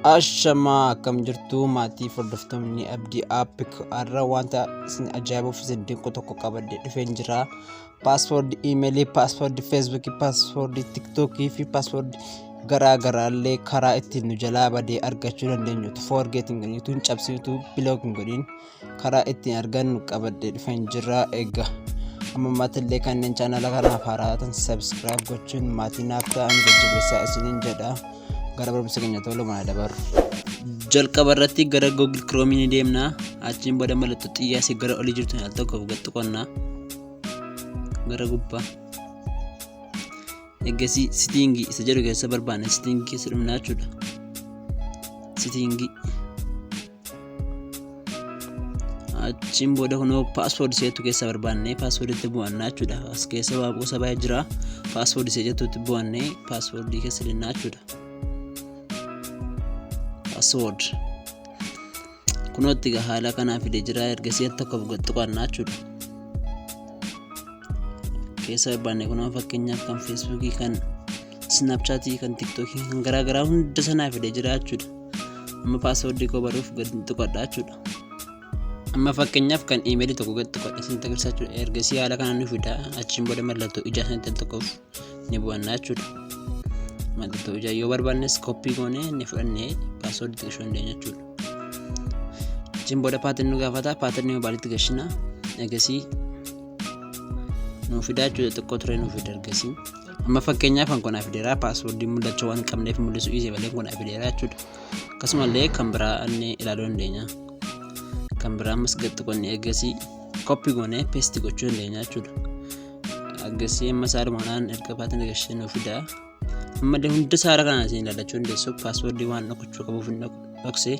Ashama akkam jirtu maatii hordoftoonni abdii app har'a wanta isin ajaa'ibuuf isin tokko qabadee dhufeen jira. Paaswoordi iimeelii, paaswoordi feesbuukii, paaswoordi tiiktookii fi paaswoordi garaagaraallee karaa ittiin nu jalaa badee argachuu dandeenyu forgeetiin godhiin cabsiitu bilookiin godhiin karaa ittiin argannu qabadee dhufeen jira. Egaa ammammatillee kanneen chaanala kanaaf haaraa ta'an sabskiraayib gochuun maatii naaf ta'an jajjabeessaa isiniin jedha. Gara barumsa keenya tolumaan dabaru. Jalqaba irratti gara Google Chrome ni deemna. Achiin booda mallattoo xiyyaasii gara olii jirtu al tokkoof gaxxiqonna. Gara gubbaa. Eegasii sitingii isa jedhu keessa barbaanne sitingii keessa dhumnaa jechuudha. Sitingii. Achiin booda kunoo paaswoordi seetu keessa barbaanne paaswoordiitti bu'annaa jechuudha. As keessa waa gosa baay'ee jira. Paaswoordi seetutti bu'anne paaswoordii keessa dhinnaa jechuudha. Password kunooti haala kanaa fide jira ergasii tokkoof gaxxiqannaa jechuudha. Keessa barbaanne kunoo fakkeenyaaf kan feesbuukii, kan snapchatii, kan tiiktookii, kan garaagaraa hunda sanaa fide jira jechuudha. Amma paaswoordii koo baruuf gaxxiqadhaa jechuudha. Amma fakkeenyaaf kan iimeelii tokko gaxxiqadha isin agarsiisaa jechuudha. Ergasii haala kanaa nu fida. Achiin booda mallattoo ijaa sanatti tokkoof ni bu'annaa jechuudha. Mallattoo ijaa yoo barbaannes koppii goonee ni fudhannee paaswoordi itti gashuu dandeenya jechuudha. Achiin booda paaterni nu gaafata. Paaterni moobaayiliitti gashina. Eegasii nu fidaa jechuudha. Xiqqoo ture nu fida ergasii. Amma fakkeenyaaf kan konaa fideera paaswoordii mul'achuu waan qabneef mul'isu dhiisee malee konaa fideera jechuudha. Akkasumallee kan biraa inni ilaaluu dandeenya. Kan biraa ammas gaxxiqonni eegasii koppii goonee peesti gochuu dandeenya jechuudha. Eegasii amma saalumaanaan erga paaterni gashee nu fidaa. Amma hunda saara kana isin ilaalachuu dandeessu paaswoordii waan dhokachuu qabuuf hin dhoksee.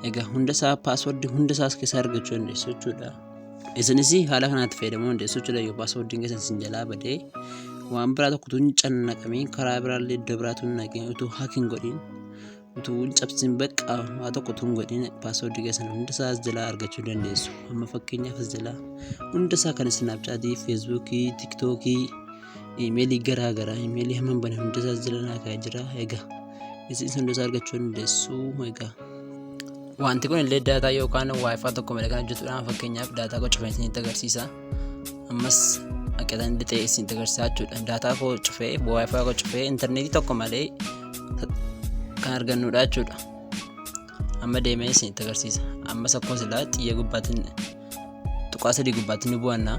Egaa hunda isaa paaswoordii hunda isaas keessaa argachuu dandeessu jechuudha. Isinis haala kanaatti fayyadamuu dandeessu jechuudha. Yoo paaswoordiin keessan isin jalaa badee waan biraa tokkotu hin cannaqamiin karaa biraallee iddoo biraatu hin naqin utuu haakiin godhiin utuu hin cabsin bakka waa tokkotu hin godhiin paaswoordii keessan hunda isaas jalaa argachuu dandeessu. Amma fakkeenyaaf as jalaa hunda isaa kan snapchatii, feesbuukii, tiiktookii, iimeelii garaagaraa iimeelii hamman bane hunda isaas jala naakaa jira. Egaa isin hunda isaa argachuu dandeessu. Egaa wanti kun illee daataa yookaan waayifaa tokko malee kan hojjetudha. Fakkeenyaaf daataa koo cufee isinitti agarsiisa. Ammas akkaataan dhixee isinitti agarsiisaa jechuudha. Daataa koo cufee waayifaa koo cufee intarneetii tokko malee kan argannudha jechuudha. Amma deemee isinitti agarsiisa. Ammas akkuma silaa xiyya gubbaatiin tuqaa sadii gubbaatiin ni bu'annaa.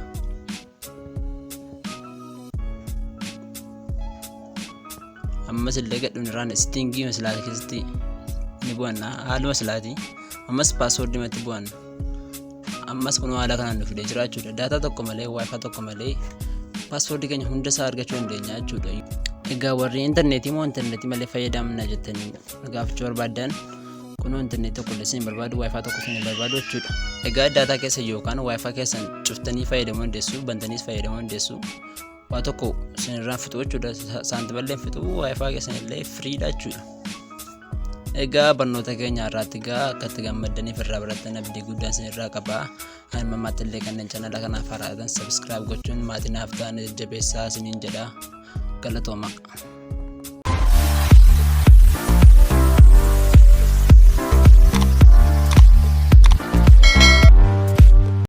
Ammas illee gadhuun irraan sitingii maslaati keessatti ni bu'annaa haaluma maslaati. Ammas paaswoordii matti bu'anna. Ammas kun haala kanaan nu fidee jira jechuudha. Daataa tokko malee waayifaa tokko malee paaswoordii keenya hunda isaa argachuu dandeenya jechuudha. Egaa warri intarneetii moo intarneetii malee fayyadamna jettanii gaafachuu barbaadan kunoo intarneetii tokko illee isin barbaadu waayifaa tokko isin barbaadu jechuudha. Egaa daataa keessa yookaan waayifaa keessan cuftanii fayyadamuu dandeessu, bantaniis fayyadamuu dandeessu. Waa tokko isinirraan fixuu jechuudha. Saantimallee fixuu waayifaa keessan illee firiidha jechuudha. Egaa barnoota keenya irraatti akkatti gammaddaniif irraa barattan abdii guddaan isinirraa qaba. Ani mammaatti illee kanneen chaanala kanaaf haaraa ta'an sabskiraayib gochuun maatii naaf ta'an jajjabeessaa isiniin jedha. Galatooma.